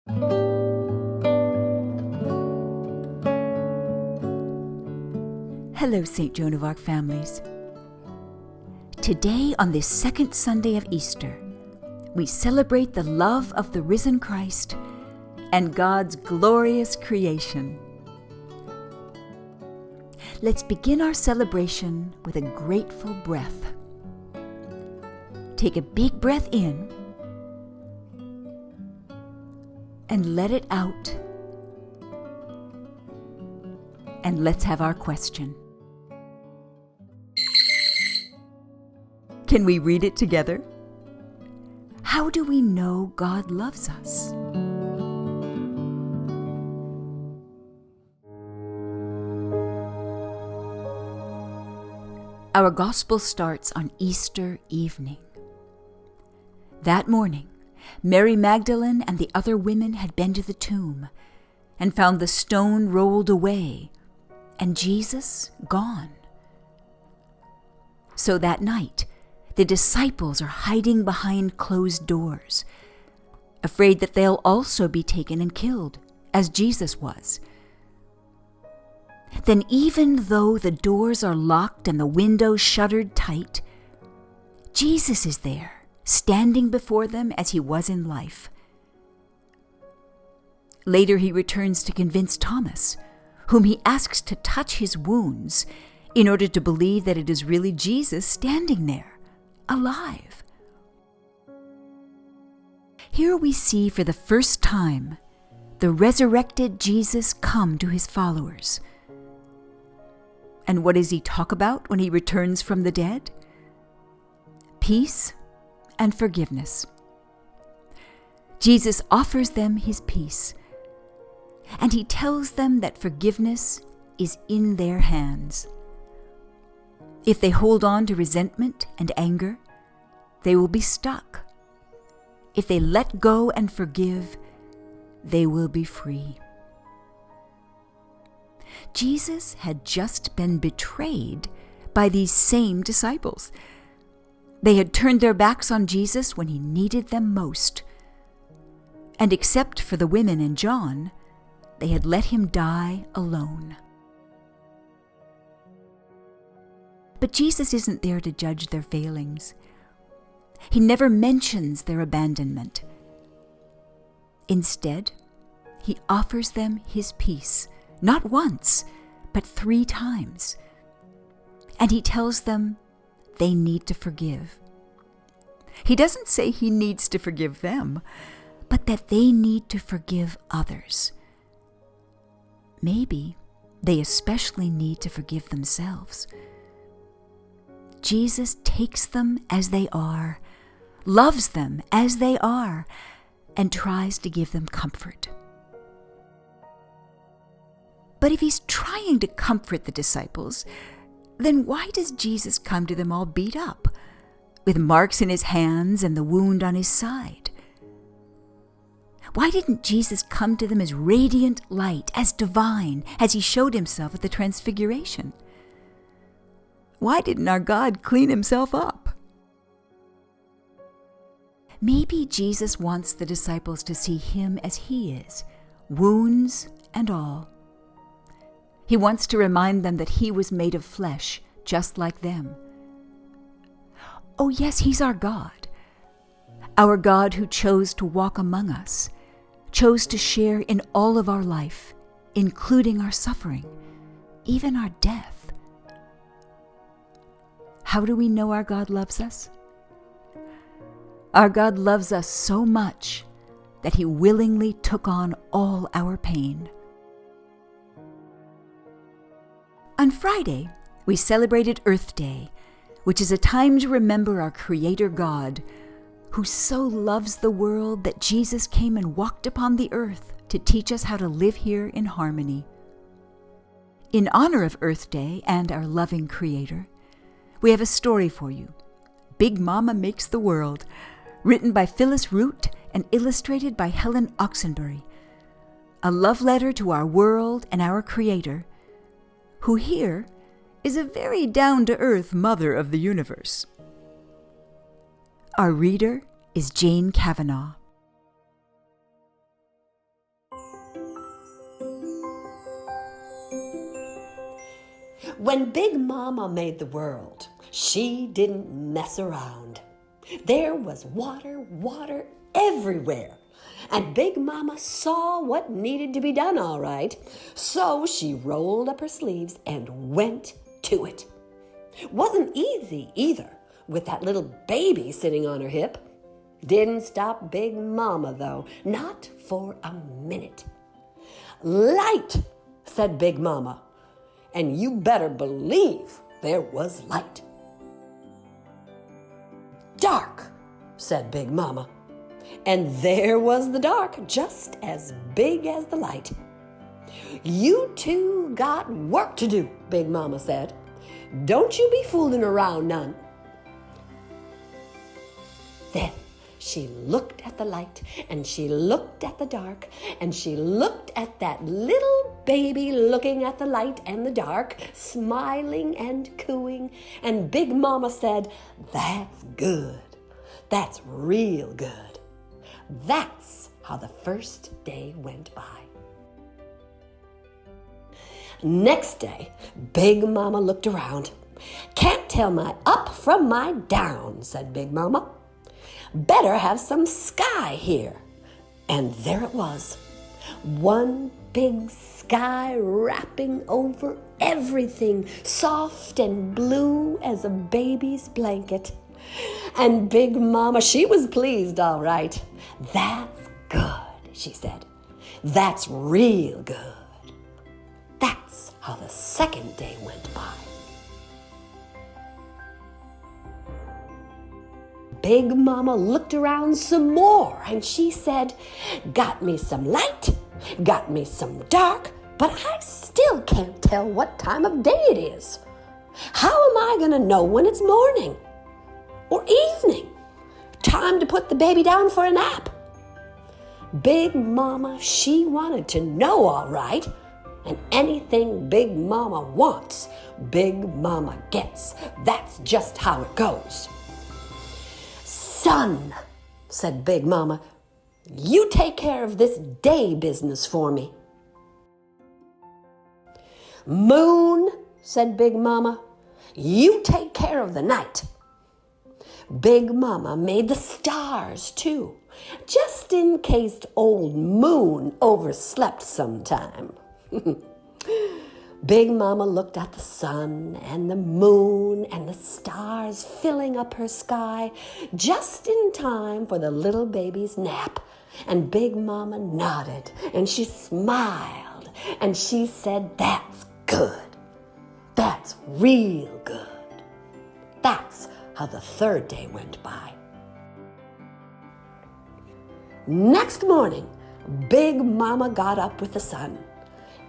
Hello, St. Joan of Arc families. Today, on this second Sunday of Easter, we celebrate the love of the risen Christ and God's glorious creation. Let's begin our celebration with a grateful breath. Take a big breath in and let it out. And let's have our question. Can we read it together? How do we know God loves us? Our gospel starts on Easter evening. That morning, Mary Magdalene and the other women had been to the tomb and found the stone rolled away and Jesus gone. So that night, the disciples are hiding behind closed doors, afraid that they'll also be taken and killed, as Jesus was. Then, even though the doors are locked and the windows shuttered tight, Jesus is there, standing before them as he was in life. Later, he returns to convince Thomas, whom he asks to touch his wounds in order to believe that it is really Jesus standing there, alive. Here we see for the first time the resurrected Jesus come to his followers. And what does he talk about when he returns from the dead? Peace and forgiveness. Jesus offers them his peace, and he tells them that forgiveness is in their hands. If they hold on to resentment and anger, they will be stuck. If they let go and forgive, they will be free. Jesus had just been betrayed by these same disciples. They had turned their backs on Jesus when he needed them most. And except for the women and John, they had let him die alone. But Jesus isn't there to judge their failings. He never mentions their abandonment. Instead, he offers them his peace, not once, but 3 times. And he tells them they need to forgive. He doesn't say he needs to forgive them, but that they need to forgive others. Maybe they especially need to forgive themselves. Jesus takes them as they are, loves them as they are, and tries to give them comfort. But if he's trying to comfort the disciples, then why does Jesus come to them all beat up, with marks in his hands and the wound on his side? Why didn't Jesus come to them as radiant light, as divine, as he showed himself at the Transfiguration? Why didn't our God clean himself up? Maybe Jesus wants the disciples to see him as he is, wounds and all. He wants to remind them that he was made of flesh, just like them. Oh yes, he's our God who chose to walk among us, chose to share in all of our life, including our suffering, even our death. How do we know our God loves us? Our God loves us so much that he willingly took on all our pain. On Friday, we celebrated Earth Day, which is a time to remember our Creator God, who so loves the world that Jesus came and walked upon the earth to teach us how to live here in harmony. In honor of Earth Day and our loving Creator, we have a story for you, Big Mama Makes the World, written by Phyllis Root and illustrated by Helen Oxenbury, a love letter to our world and our Creator, who here is a very down-to-earth mother of the universe. Our reader is Jane Cavanaugh. When Big Mama made the world, she didn't mess around. There was water everywhere. And Big Mama saw what needed to be done all right. So she rolled up her sleeves and went to it. Wasn't easy either, with that little baby sitting on her hip. Didn't stop Big Mama, though, not for a minute. "Light," said Big Mama, and you better believe there was light. "Dark," said Big Mama, and there was the dark, just as big as the light. "You two got work to do," Big Mama said. "Don't you be fooling around none." Then she looked at the light, and she looked at the dark, and she looked at that little baby looking at the light and the dark, smiling and cooing, and Big Mama said, "That's good. That's real good." That's how the first day went by. Next day, Big Mama looked around. "Can't tell my up from my down," said Big Mama. "Better have some sky here." And there it was, one big sky wrapping over everything, soft and blue as a baby's blanket. And Big Mama, she was pleased all right. "That's good," she said. "That's real good." That's how the second day went by. Big Mama looked around some more, and she said, "Got me some light, got me some dark, but I still can't tell what time of day it is. How am I going to know when it's morning or evening? Time to put the baby down for a nap." Big Mama, she wanted to know all right, and anything Big Mama wants, Big Mama gets. That's just how it goes. "Sun," said Big Mama, "you take care of this day business for me." "Moon," said Big Mama, "you take care of the night." Big Mama made the stars, too, just in case old Moon overslept sometime. Big Mama looked at the sun and the moon and the stars filling up her sky just in time for the little baby's nap. And Big Mama nodded and she smiled and she said, "That's good. That's real good." That's how the third day went by. Next morning, Big Mama got up with the sun.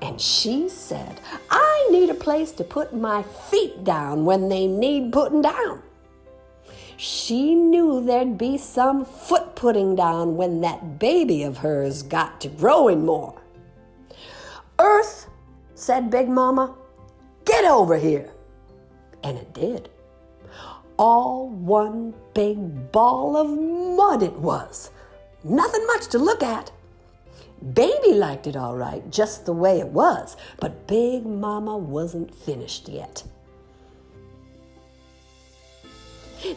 And she said, "I need a place to put my feet down when they need putting down." She knew there'd be some foot putting down when that baby of hers got to growing more. "Earth," said Big Mama, "get over here." And it did. All one big ball of mud it was. Nothing much to look at. Baby liked it all right, just the way it was, but Big Mama wasn't finished yet.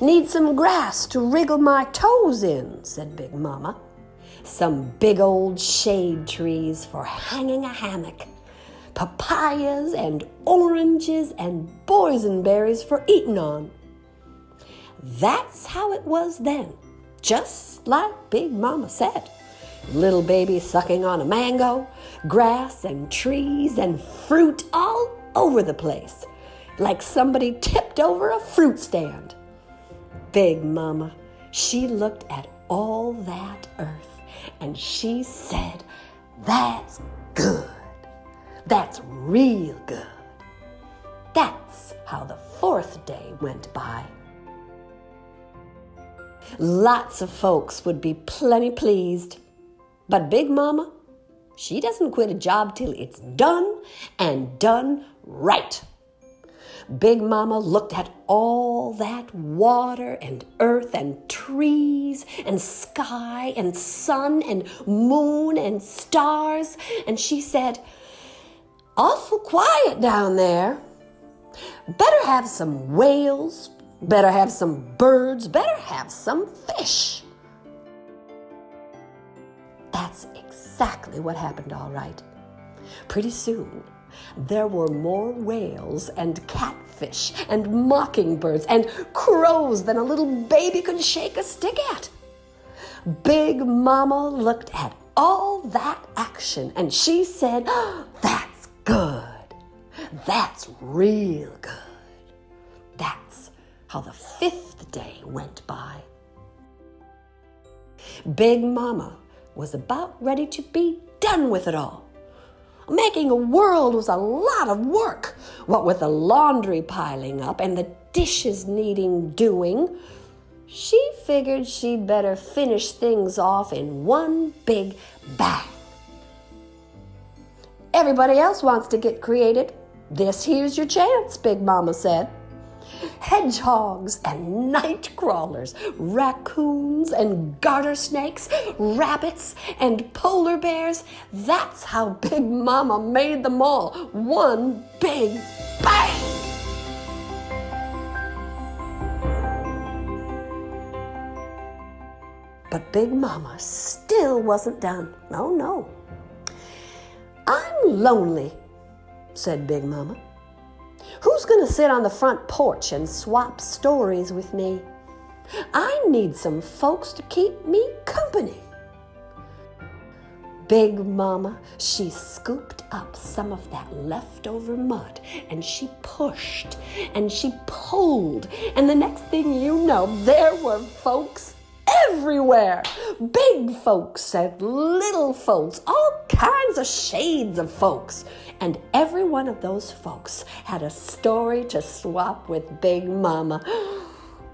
"Need some grass to wriggle my toes in," said Big Mama. "Some big old shade trees for hanging a hammock, papayas and oranges and boysenberries for eating on." That's how it was then, just like Big Mama said. Little baby sucking on a mango, grass and trees and fruit all over the place, like somebody tipped over a fruit stand. Big Mama, she looked at all that earth and she said, "That's good. That's real good." That's how the fourth day went by. Lots of folks would be plenty pleased. But Big Mama, she doesn't quit a job till it's done and done right. Big Mama looked at all that water and earth and trees and sky and sun and moon and stars, and she said, "Awful quiet down there. Better have some whales, better have some birds, better have some fish. That's exactly what happened, all right. Pretty soon, there were more whales and catfish and mockingbirds and crows than a little baby could shake a stick at. Big Mama looked at all that action and she said, "That's good. That's real good." That's how the 5th day went by. Big Mama was about ready to be done with it all. Making a world was a lot of work. What with the laundry piling up and the dishes needing doing, she figured she'd better finish things off in one big bang. Everybody else wants to get created. This here's your chance, Big Mama said. Hedgehogs and night crawlers, raccoons and garter snakes, rabbits and polar bears. That's how Big Mama made them all. One big bang! But Big Mama still wasn't done. Oh, no. "I'm lonely," said Big Mama. "Who's going to sit on the front porch and swap stories with me? I need some folks to keep me company." Big Mama, she scooped up some of that leftover mud and she pushed and she pulled, and the next thing you know, there were folks everywhere. Big folks and little folks, all kinds of shades of folks. And every one of those folks had a story to swap with Big Mama.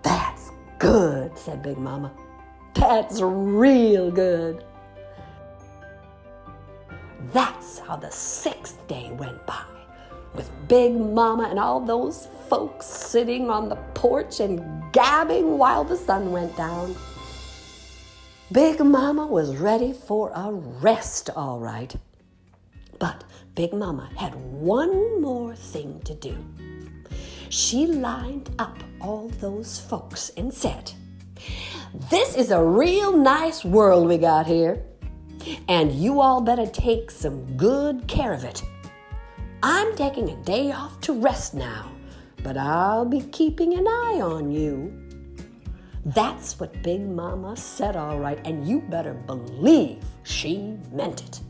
"That's good," said Big Mama. "That's real good." That's how the 6th day went by, with Big Mama and all those folks sitting on the porch and gabbing while the sun went down. Big Mama was ready for a rest, all right. But Big Mama had one more thing to do. She lined up all those folks and said, "This is a real nice world we got here, and you all better take some good care of it. I'm taking a day off to rest now, but I'll be keeping an eye on you." That's what Big Mama said, all right, and you better believe she meant it.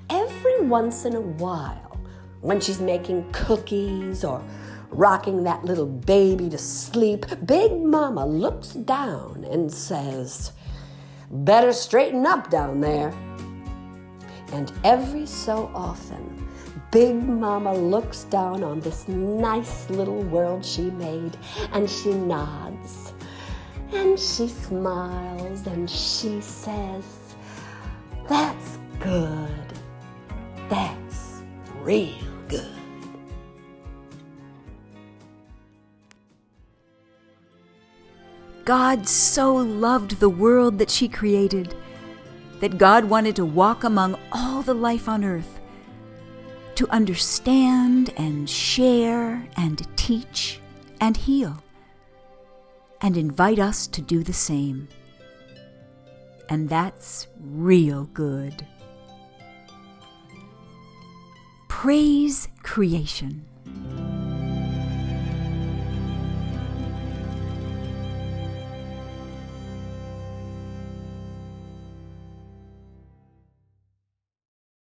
Every once in a while, when she's making cookies or rocking that little baby to sleep, Big Mama looks down and says, "Better straighten up down there." And every so often, Big Mama looks down on this nice little world she made, and she nods, and she smiles, and she says, "That's good. That's real good." God so loved the world that she created that God wanted to walk among all the life on earth, to understand and share and teach and heal, and invite us to do the same. And that's real good. Praise creation.